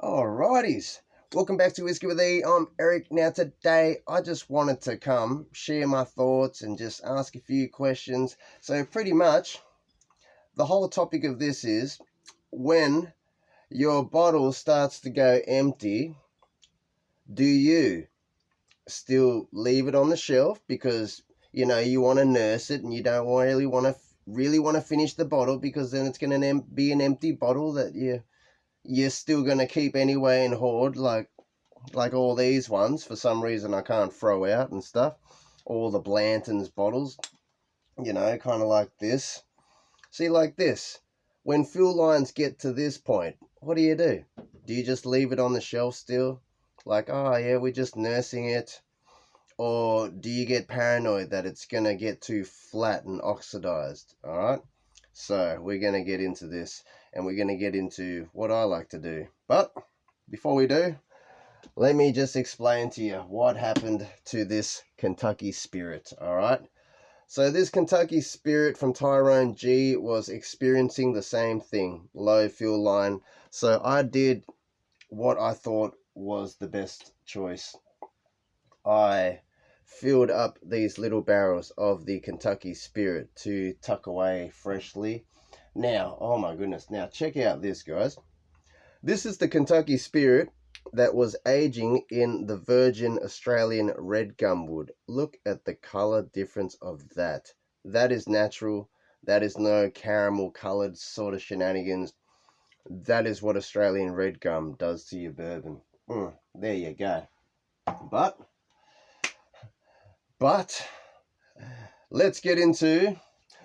Alrighties, welcome back to Whiskey with E. I'm Eric. Now today I just wanted to come share my thoughts and just ask a few questions. So pretty much the whole topic of this is when your bottle starts to go empty, do you still leave it on the shelf because you want to nurse it and you don't really want to finish the bottle because then it's going to be an empty bottle that you're still going to keep anyway and hoard like all these ones for some reason I can't throw out and stuff. All the Blanton's bottles, kind of like this. See, like this. When fill lines get to this point, what do? Do you just leave it on the shelf still? Like, oh yeah, we're just nursing it. Or do you get paranoid that it's going to get too flat and oxidized? All right. So we're going to get into this and we're going to get into what I like to do. But before we do, let me just explain to you what happened to this Kentucky Spirit, all right? So this Kentucky Spirit from Tyrone G was experiencing the same thing, low fuel line. So I did what I thought was the best choice. I filled up these little barrels of the Kentucky Spirit to tuck away freshly. Now, oh my goodness, now check out this, guys. This is the Kentucky Spirit that was aging in the virgin Australian red gumwood. Look at the color difference of that. That is natural. That is no caramel colored sort of shenanigans. That is what Australian red gum does to your bourbon. There you go. But let's get into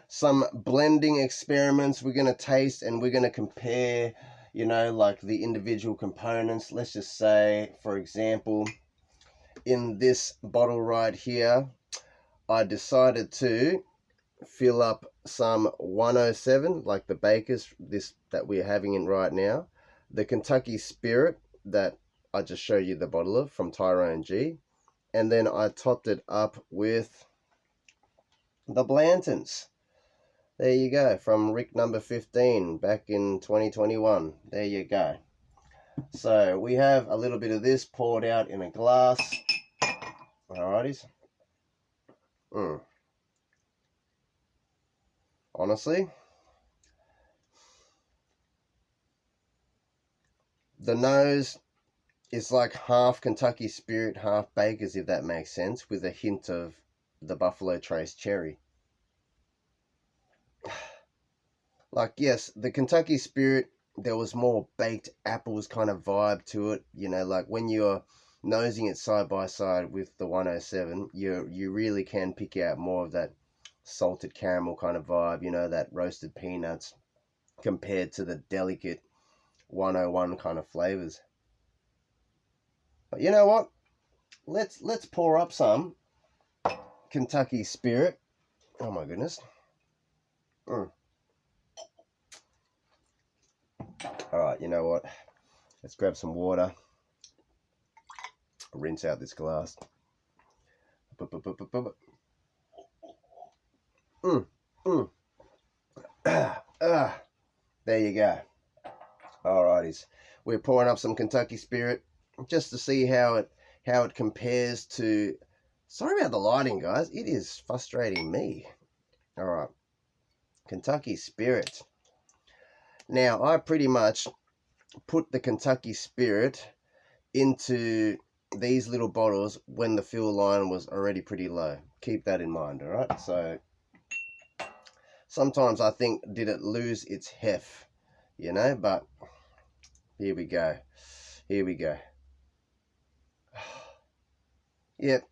some blending experiments. We're going to taste and we're going to compare, like the individual components. Let's just say, for example, in this bottle right here, I decided to fill up some 107, like the Baker's, this that we're having in right now, the Kentucky Spirit that I just showed you the bottle of from Tyrone G, and then I topped it up with the Blantons. There you go, from Rick number 15 back in 2021. There you go. So we have a little bit of this poured out in a glass. Alrighties. Honestly, the nose is like half Kentucky Spirit, half Baker's, if that makes sense, with a hint of the Buffalo Trace cherry. Like, yes, the Kentucky Spirit, there was more baked apples kind of vibe to it. Like when you're nosing it side by side with the 107, you really can pick out more of that salted caramel kind of vibe, that roasted peanuts compared to the delicate 101 kind of flavors. But you know what? Let's pour up some Kentucky Spirit. Oh my goodness. Alright, you know what? Let's grab some water. Rinse out this glass. There you go. Alrighties. We're pouring up some Kentucky Spirit just to see how it compares to... Sorry about the lighting, guys. It is frustrating me. Alright. Kentucky Spirit. Now, I pretty much put the Kentucky Spirit into these little bottles when the fuel line was already pretty low. Keep that in mind, alright? So, sometimes I think, did it lose its heft? But here we go. Here we go. Yep.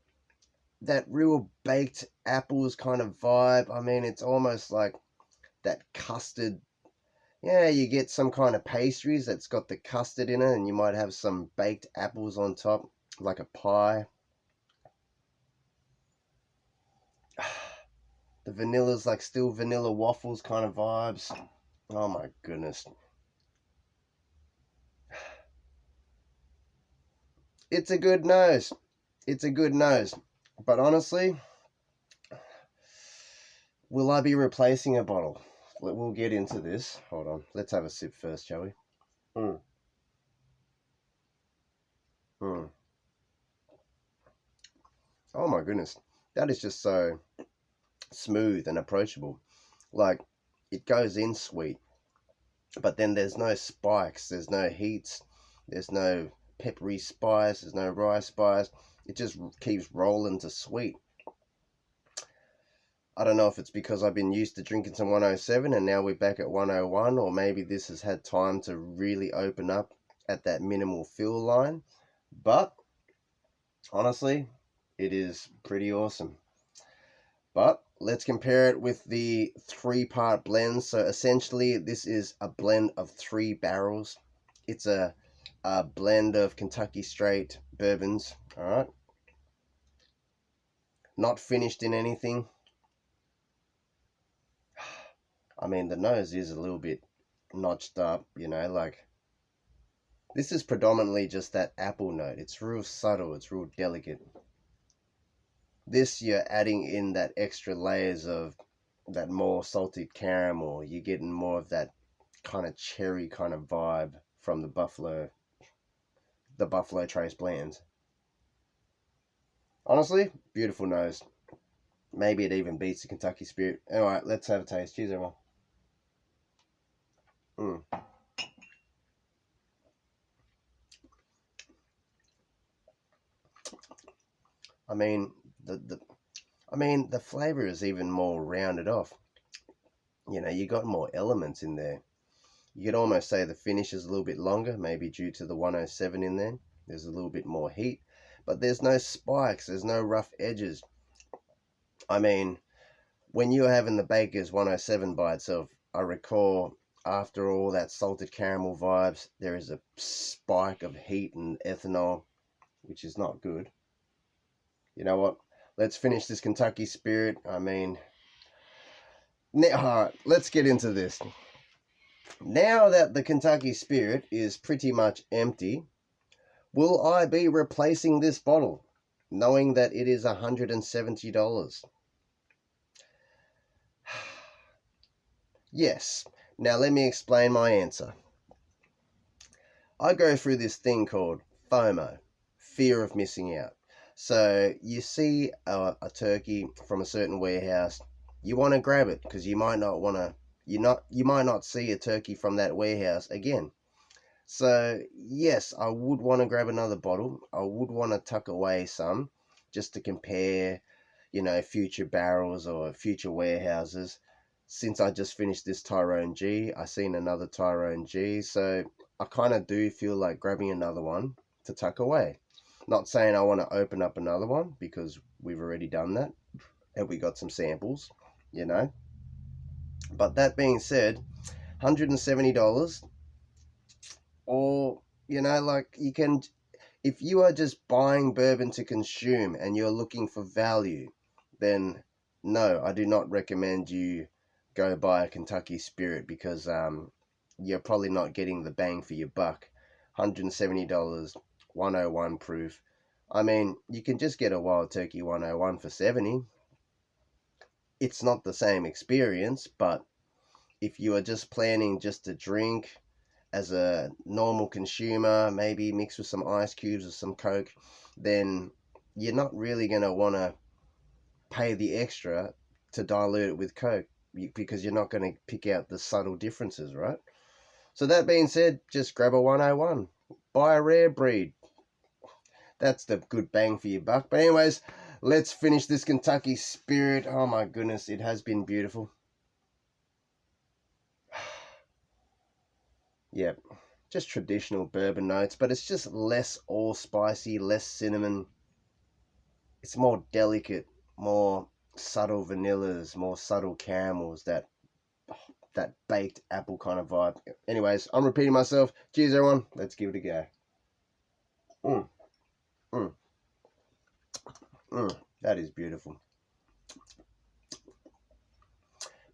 That real baked apples kind of vibe. I mean, it's almost like that custard. Yeah, you get some kind of pastries that's got the custard in it, and you might have some baked apples on top, like a pie. The vanilla's like still vanilla waffles kind of vibes. Oh my goodness. It's a good nose. It's a good nose. But honestly, will I be replacing a bottle? We'll get into this. Hold on. Let's have a sip first, shall we? Mm. Oh my goodness. That is just so smooth and approachable. Like, it goes in sweet, but then there's no spikes, there's no heats, there's no peppery spice, there's no rye spice. It just keeps rolling to sweet. I don't know if it's because I've been used to drinking some 107 and now we're back at 101, or maybe this has had time to really open up at that minimal fill line. But honestly, it is pretty awesome. But let's compare it with the 3-part blend. So essentially, this is a blend of 3 barrels. It's a blend of Kentucky straight bourbons. All right, not finished in anything. I mean, the nose is a little bit notched up, you know, like this is predominantly just that apple note. It's real subtle, it's real delicate. This, you're adding in that extra layers of that more salted caramel. You're getting more of that kind of cherry kind of vibe from the Buffalo Trace blends. Honestly, beautiful nose. Maybe it even beats the Kentucky Spirit. Alright, let's have a taste. Cheers, everyone. Mm. I mean, the flavor is even more rounded off. You know, you got more elements in there. You could almost say the finish is a little bit longer, maybe due to the 107 in there. There's a little bit more heat, but there's no spikes, there's no rough edges. I mean, when you were having the Baker's 107 by itself, I recall after all that salted caramel vibes, there is a spike of heat and ethanol, which is not good. You know what? Let's finish this Kentucky Spirit. I mean, now, let's get into this. Now that the Kentucky Spirit is pretty much empty, will I be replacing this bottle, knowing that it is $170? Yes. Now let me explain my answer. I go through this thing called FOMO, fear of missing out. So you see a turkey from a certain warehouse, you want to grab it because you might not see a turkey from that warehouse again. So yes, I would want to grab another bottle. I would want to tuck away some just to compare, you know, future barrels or future warehouses. Since I just finished this Tyrone G, I seen another Tyrone G, so I kind of do feel like grabbing another one to tuck away. Not saying I want to open up another one because we've already done that and we got some samples, you know. But that being said, $170, or you know, like, you can, if you are just buying bourbon to consume and you're looking for value, then no, I do not recommend you go buy a Kentucky Spirit because you're probably not getting the bang for your buck. $170, 101 proof. I mean, you can just get a Wild Turkey 101 for 70. It's not the same experience, but if you are just planning just to drink as a normal consumer, maybe mix with some ice cubes or some Coke, then you're not really going to want to pay the extra to dilute it with Coke because you're not going to pick out the subtle differences, right? So that being said, just grab a 101. Buy a rare breed. That's the good bang for your buck. But anyways, let's finish this Kentucky Spirit. Oh my goodness, it has been beautiful. Yep. Just traditional bourbon notes, but it's just less allspicy, less cinnamon. It's more delicate, more subtle vanillas, more subtle caramels, that baked apple kind of vibe. Anyways, I'm repeating myself. Cheers, everyone. Let's give it a go. Mm, mm, that is beautiful.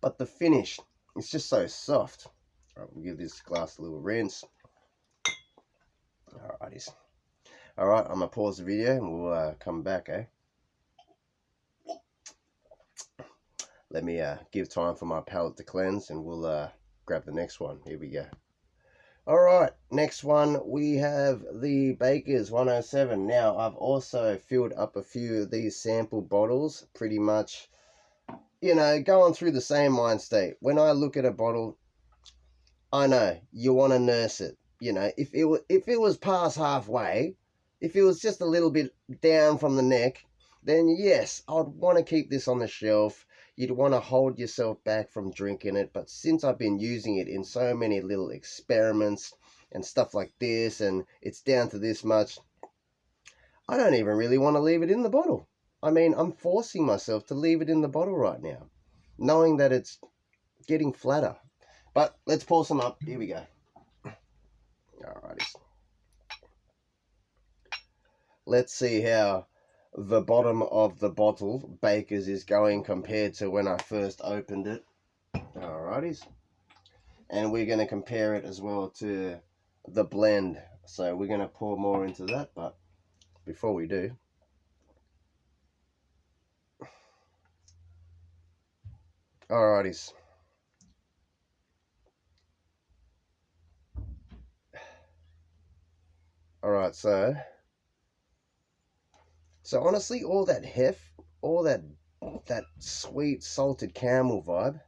But the finish, it's just so soft. All right, we'll give this glass a little rinse. Alrighties. Alright, I'm going to pause the video and we'll come back, eh? Let me give time for my palate to cleanse and we'll grab the next one. Here we go. Alright, next one we have the Baker's 107. Now, I've also filled up a few of these sample bottles, pretty much, you know, going through the same mind state. When I look at a bottle, I know you want to nurse it. You know, if it was past halfway, if it was just a little bit down from the neck, then yes, I'd want to keep this on the shelf. You'd want to hold yourself back from drinking it. But since I've been using it in so many little experiments and stuff like this, and it's down to this much, I don't even really want to leave it in the bottle. I mean, I'm forcing myself to leave it in the bottle right now, knowing that it's getting flatter. But let's pour some up. Here we go. Alrighty. Let's see how the bottom of the bottle, Baker's, is going compared to when I first opened it. Alrighties. And we're going to compare it as well to the blend. So we're going to pour more into that, but before we do, alrighties. Alright, so honestly, all that heft, all that sweet salted caramel vibe,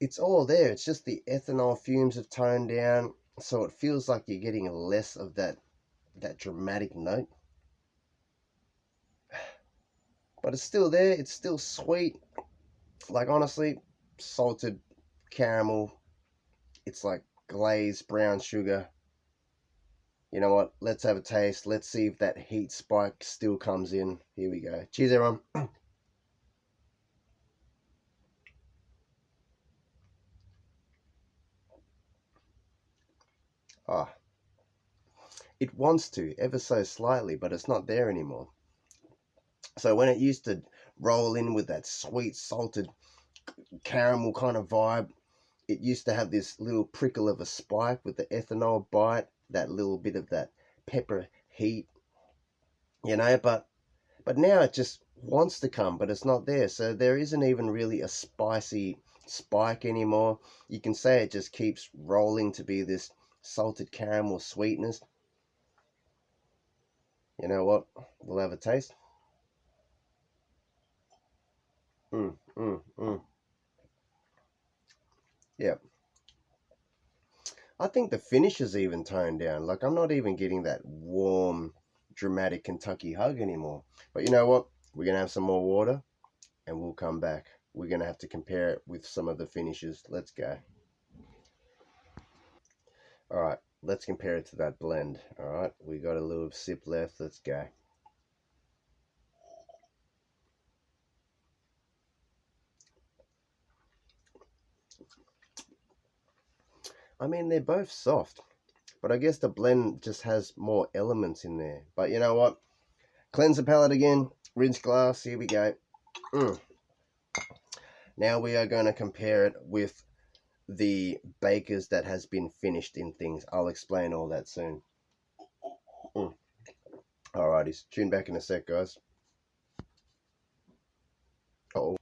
it's all there. It's just the ethanol fumes have toned down, so it feels like you're getting less of that dramatic note. But it's still there. It's still sweet. Like, honestly, salted caramel. It's like glazed brown sugar. You know what? Let's have a taste. Let's see if that heat spike still comes in. Here we go. Cheers, everyone. Ah, it wants to, ever so slightly, but it's not there anymore. So when it used to roll in with that sweet salted caramel kind of vibe, it used to have this little prickle of a spike with the ethanol bite, that little bit of that pepper heat, you know, but now it just wants to come, but it's not there. So there isn't even really a spicy spike anymore. You can say it just keeps rolling to be this salted caramel sweetness. You know what? We'll have a taste. Mm, mm, mm. Yeah. I think the finish is even toned down. Like, I'm not even getting that warm, dramatic Kentucky hug anymore. But you know what? We're going to have some more water and we'll come back. We're going to have to compare it with some of the finishes. Let's go. All right, let's compare it to that blend. All right, we got a little sip left. Let's go. I mean, they're both soft, but I guess the blend just has more elements in there. But you know what? Cleanse the palate again. Rinse glass. Here we go. Now we are going to compare it with the Baker's that has been finished in things. I'll explain all that soon. Alrighty, tune back in a sec, guys. Oh,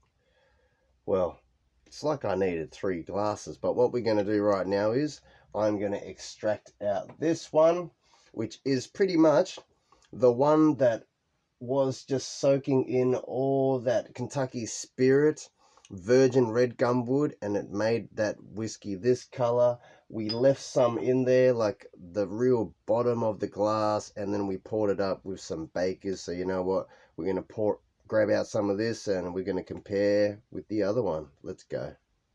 well, it's like I needed 3 glasses, but what we're going to do right now is I'm going to extract out this one, which is pretty much the one that was just soaking in all that Kentucky spirit, virgin red gumwood, and it made that whiskey this color. We left some in there, like the real bottom of the glass, and then we poured it up with some Baker's. So you know what, we're going to grab out some of this and we're going to compare with the other one. Let's go.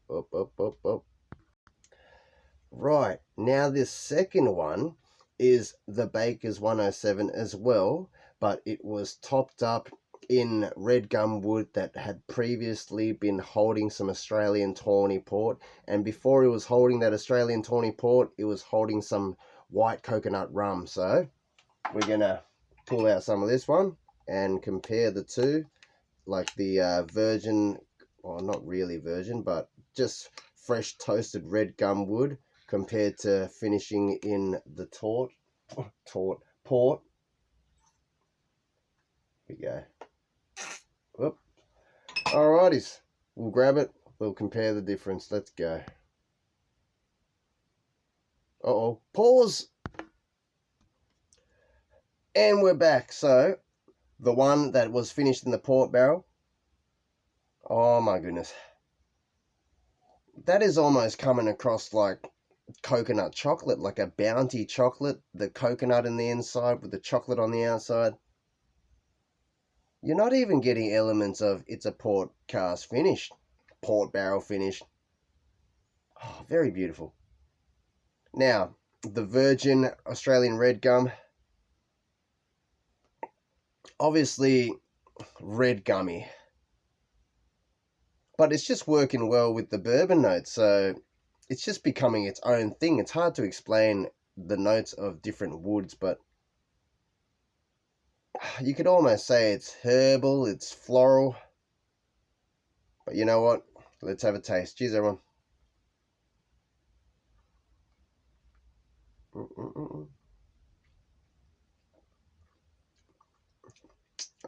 Up, up, up, up. Right, now this second one is the Baker's 107 as well, but it was topped up in red gumwood that had previously been holding some Australian tawny port, and before it was holding that Australian tawny port, it was holding some white coconut rum. So we're gonna pull out some of this one and compare the two, like the virgin, well, not really virgin, but just fresh toasted red gumwood compared to finishing in the port. Here we go. Whoop. Alrighties, we'll grab it. We'll compare the difference. Let's go. Uh-oh. Pause. And we're back. So, the one that was finished in the port barrel. Oh my goodness. That is almost coming across like coconut chocolate, like a Bounty chocolate. The coconut in the inside with the chocolate on the outside. You're not even getting elements of it's a port cast finish. Port barrel finish. Oh, very beautiful. Now, the virgin Australian red gum. Obviously, red gummy. But it's just working well with the bourbon notes, so it's just becoming its own thing. It's hard to explain the notes of different woods, but you could almost say it's herbal, it's floral. But you know what? Let's have a taste. Cheers, everyone.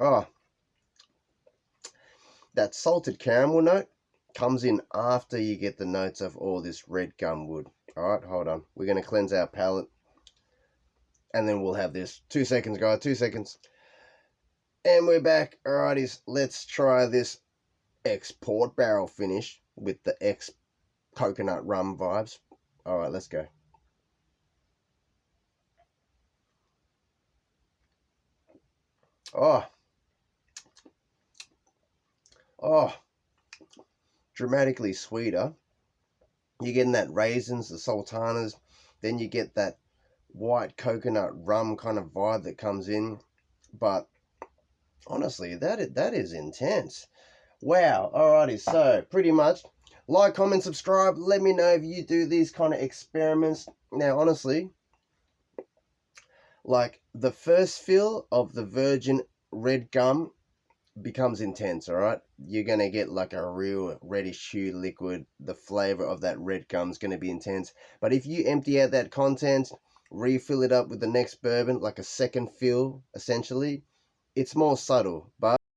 Oh, that salted caramel note comes in after you get the notes of all this red gum wood. Alright, hold on. We're going to cleanse our palate. And then we'll have this. 2 seconds, guys. 2 seconds. And we're back. Alrighties, let's try this ex-port barrel finish with the ex-coconut rum vibes. Alright, let's go. Oh, dramatically sweeter. You're getting that raisins, the sultanas, then you get that white coconut rum kind of vibe that comes in. But honestly, that is intense. Wow. Alrighty, so pretty much like, comment, subscribe. Let me know if you do these kind of experiments. Now, honestly, like the first feel of the virgin red gum becomes intense, all right? You're going to get like a real reddish hue liquid. The flavor of that red gum is going to be intense. But if you empty out that content, refill it up with the next bourbon, like a second fill, essentially, it's more subtle. But